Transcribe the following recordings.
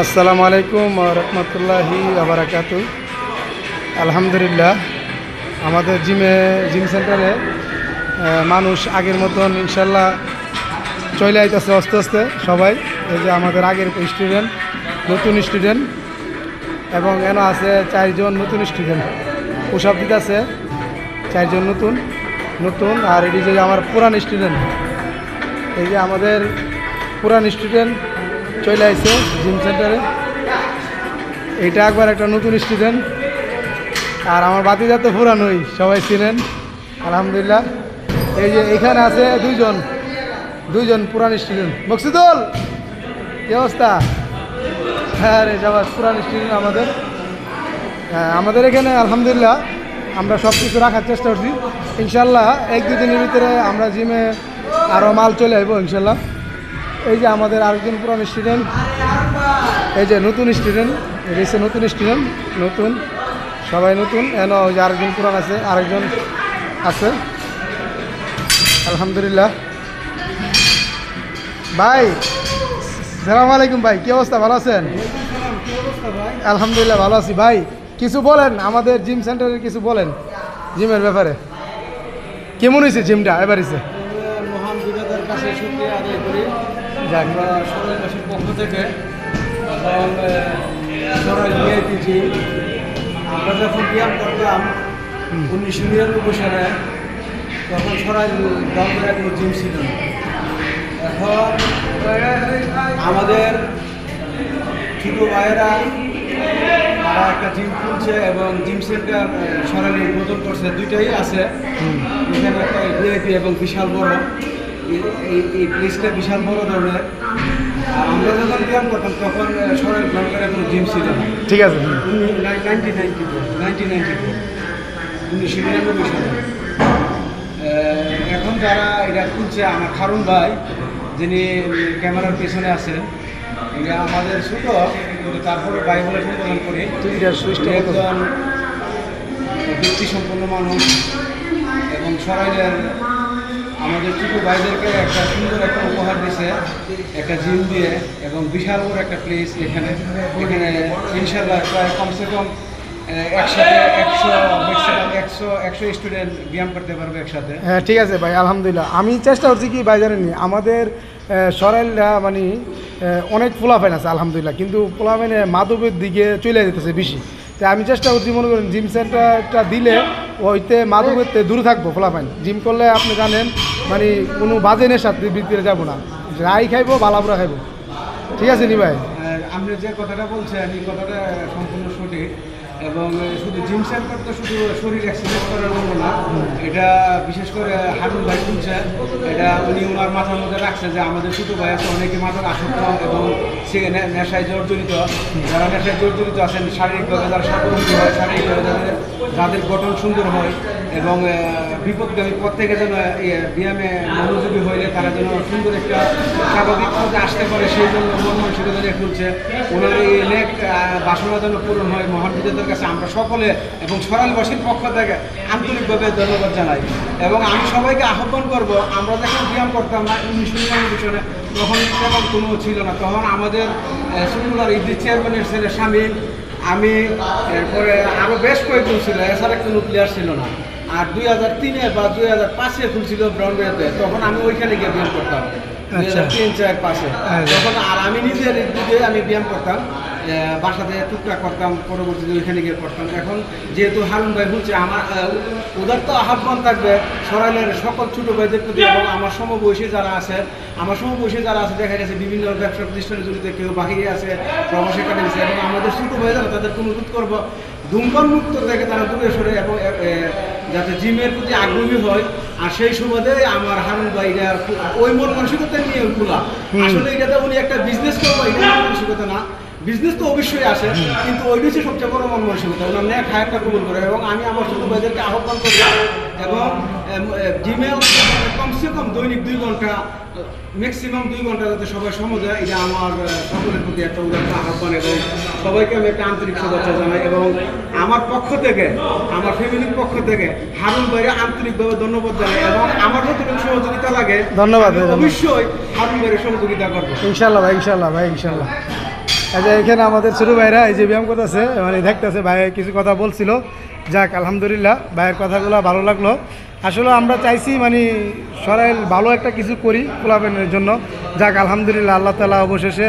আসসালামু আলাইকুম ওয়া রাহমাতুল্লাহি ওয়া বারাকাতুহু। আলহামদুলিল্লাহ, আমাদের জিম সেন্টারে মানুষ আগের মতন ইনশাল্লাহ চলে আইতেছে আস্তে আস্তে সবাই। এই যে আমাদের আগের স্টুডেন্ট, নতুন স্টুডেন্ট, এবং এনে আছে 4 জন নতুন স্টুডেন্ট পোশাক দিতেছে। 4 জন নতুন নতুন আর এটি যে আমার পুরান স্টুডেন্ট, এই যে আমাদের পুরান স্টুডেন্ট চলে আসছে জিম সেন্টারে। এইটা একবার একটা নতুন স্টুডেন্ট, আর আমার বাতিজা তো পুরানোই, সবাই ছিলেন আলহামদুলিল্লাহ। এই যে এখানে আছে দুইজন পুরান স্টুডেন্ট। মকসুদুল, কি অবস্থা? হ্যাঁ রে, সবাই পুরান স্টুডেন্ট আমাদের এখানে আলহামদুলিল্লাহ আমরা সব কিছু রাখার চেষ্টা করছি। ইনশাল্লাহ 1-2 দিনের ভিতরে আমরা জিমে আরও মাল চলে আসবো ইনশাল্লাহ। এই যে আমাদের আরেকজন পুরান স্টুডেন্ট, এই যে নতুন স্টুডেন্ট, এই যে নতুন স্টুডেন্ট, নতুন সবাই নতুন। এন ওই যে আরেকজন পুরান আছে, আরেকজন আছে আলহামদুলিল্লাহ। ভাই সালাম আলাইকুম। ভাই কি অবস্থা, ভালো আছেন? আলহামদুলিল্লাহ ভালো আছি। ভাই কিছু বলেন আমাদের জিম সেন্টারের, কিছু বলেন জিমের ব্যাপারে। কেমন হয়েছে জিমটা এবার? মহান বিধাতার কাছে শুকরিয়া আদায় করি আমরা সরাইবাসীর পক্ষ থেকে, এবং সরাই ভিআইপি জিম। আমরা যখন ব্যায়াম করতাম 1999 সালে, তখন সরাই গ্রামের কোনো জিম ছিল না। এখন আমাদের ছোটো ভাইয়েরা তারা একটা জিম খুলছে এবং জিম সেন্টার সরাইলে উদ্বোধন করছে, দুইটাই আছে এখানে, একটা ভিআইপি এবং বিশাল বড়। এই প্লেসটা বিশাল বড় ধরনের। আমরা যখন ব্যায়াম করতাম তখন সরাই গ্রামের কোনো জিম ছিল না। ঠিক আছে, 1999 সালে। এখন যারা এটা খুলছে, আমার খারুন ভাই যিনি ক্যামেরার পেছনে আছেন, এটা আমাদের ছোট, কিন্তু তারপরে ভাই বলে সম্বোধন করি। একজন ব্যক্তি সম্পন্ন মানুষ, এবং সরাইলের আমাদের ছোট ভাইদেরকে একটা সুন্দর একটা উপহার দিয়েছে, একটা জিম দিয়ে, এবং বিশাল বড় একটা প্লেস। এখানে ইনশাল্লাহ প্রায় কমসে কম একসাথে 100 স্টুডেন্ট ব্যায়াম করতে পারবে একসাথে। হ্যাঁ ঠিক আছে ভাই, আলহামদুলিল্লাহ। আমি চেষ্টা করছি কি ভাই জানেননি, আমাদের সরাইলরা মানে অনেক পোলাপাইন আছে আলহামদুলিল্লাহ, কিন্তু পোলাপাইনে মাদকের দিকে চলে যেতেছে বেশি। তো আমি চেষ্টা করছি, মনে করেন জিম সেন্টারটা দিলে ওইতে মাদকের দূরে থাকবো পোলাপাইন। জিম করলে আপনি জানেন মানে কোনো বাজে নেশার ভিতরে যাবো না, রাই খাইবো, বালাপুরা খাইবো। ঠিক আছে নি ভাই? আপনি যে কথাটা বলছেন এই কথাটা সম্পূর্ণ সঠিক, এবং শুধু জিম সেন্টার তো শুধু শরীর এক্সারসাইজ করার জন্য না, এটা বিশেষ করে হারুন ভাই শুনছে, এটা উনি ওনার মাথার মধ্যে রাখছে যে আমাদের ছোটো ভাই আছে অনেকে মাথার আসক্ত এবং সে নেশায় জর্জরিত। যারা নেশায় জর্জরিত আছেন, শারীরিকভাবে যারা স্বাবলম্বী হয়, শারীরিকভাবে যাদের গঠন সুন্দর হয় এবং বিপদগামী পথ থেকে যেন ব্যায়ামে মনোযোগী হইলে তারা যেন সুন্দর একটা স্বাভাবিক পথে আসতে পারে, সেই জন্য মন মানসিকতা নিয়ে খুলছে। ওনার এই অনেক বাসনা যেন পূরণ হয়, মহান বিধাতার কাছে আমরা সকলে এবং সরাইলবাসীর পক্ষ থেকে আন্তরিকভাবে ধন্যবাদ জানাই। এবং আমি সবাইকে আহ্বান করব, আমরা যখন ব্যায়াম করতাম না 1999 সালে, তখন তেমন কোনো ছিল না। তখন আমাদের সুন্দর ইডি চেয়ারম্যানের ছেলে শামিল, আমি, এরপরে আরও বেশ কয়েকজন ছিল, এছাড়া কোনো প্লেয়ার ছিল না। আর 2003 বা 2005 খুলছিল ব্রাউনবেতে, তখন আমি ওইখানে গিয়ে ব্যায়াম করতাম 2003-2004-5। তখন আর আমি নিজের দিকে আমি ব্যায়াম করতাম, বাসাতে টুকটাক করতাম, পরবর্তীতে ওইখানে গিয়ে করতাম। এখন যেহেতু হারুন ভাই বলছে, আমার ওদের তো আহ্বান থাকবে সরাইলের সকল ছোটো ভাইদের প্রতি, এবং আমার সমবয়সী যারা আছে, দেখা গেছে বিভিন্ন ব্যবসা প্রতিষ্ঠানে জড়িত, কেউ বাহিরে আছে, প্রবাসী কাটিয়েছে, এবং আমাদের ছোটো ভাই যারা, তাদেরকে অনুরোধ করবো ধূমপান মুক্ত থেকে তারা দূরে সরে, এবং যাতে জিমের প্রতি আগ্রহী হয়। আর সেই সুবাদে আমার হারুন ভাই ওই মন মানসিকতা নিয়ে খোলা। আসলে এটাতে উনি একটা বিজনেস করবো, এটা মন মানসিকতা না। বিজনেস তো অবশ্যই আসে, কিন্তু ওই হচ্ছে সবচেয়ে বড় মন মানসিকতা, ওনার ন্যাক হায়ারটা কবুল করে। এবং আমি আমার ছোটো ভাইদেরকে আহ্বান করি, এবং জিমে কমসে কম দৈনিক 2 ঘন্টা, ম্যাক্সিমাম 2 ঘন্টা যাতে সবাই সময় দেয়, এটা আমার সকলের প্রতি একটা উদাহরণ আহ্বান। এবং সবাইকে আমি একটা আন্তরিক শুভেচ্ছা জানাই, এবং আমার পক্ষ থেকে, আমার ফ্যামিলির পক্ষ থেকে হারুন ভাইয়ের আন্তরিকভাবে ধন্যবাদ জানাই। এবং আমার যতটুকু সহযোগিতা লাগে, ধন্যবাদ, অবশ্যই হারুন ভাইয়ের সহযোগিতা করবো ইনশাল্লাহ ভাই, ইনশাল্লাহ ভাই, ইনশাল্লাহ। আচ্ছা, এখানে আমাদের ছোটো ভাইরা এই যে ব্যায়াম করতেছে, মানে দেখতেছে ভাই কিছু কথা বলছিল। যাক আলহামদুলিল্লাহ, ভাইয়ের কথাগুলো ভালো লাগলো। আসলে আমরা চাইছি মানে সরাইল ভালো একটা কিছু করি ক্লাবের জন্য। যাক আলহামদুলিল্লাহ, আল্লাহ তালা অবশেষে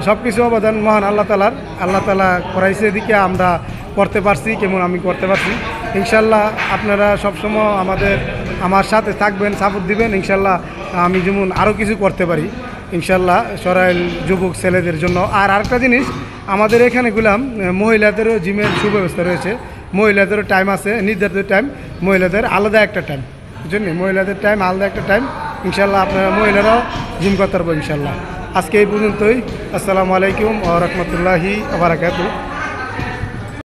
সব কিছু অবদান মহান আল্লাহ তালার। আল্লাহ তালা করাইছে এদিকে আমরা করতে পারছি, কেমন আমি করতে পারছি। ইনশাল্লাহ আপনারা সবসময় আমার সাথে থাকবেন, সাপোর্ট দিবেন। ইনশাল্লাহ আমি যেমন আরও কিছু করতে পারি ইনশাল্লাহ সরাইল যুবক ছেলেদের জন্য। আর আরেকটা জিনিস, আমাদের এখানে গুলাম মহিলাদেরও জিমের সুব্যবস্থা রয়েছে। মহিলাদেরও টাইম আছে, নির্ধারিত টাইম, মহিলাদের আলাদা একটা টাইম, বুঝলেন? মহিলাদের টাইম আলাদা একটা টাইম। ইনশাল্লাহ আপনারা মহিলারাও জিম করতে পারবো ইনশাল্লাহ। আজকে এই পর্যন্তই। আসসালামু আলাইকুম ওয়া রাহমাতুল্লাহি ওয়া বারাকাতুহু।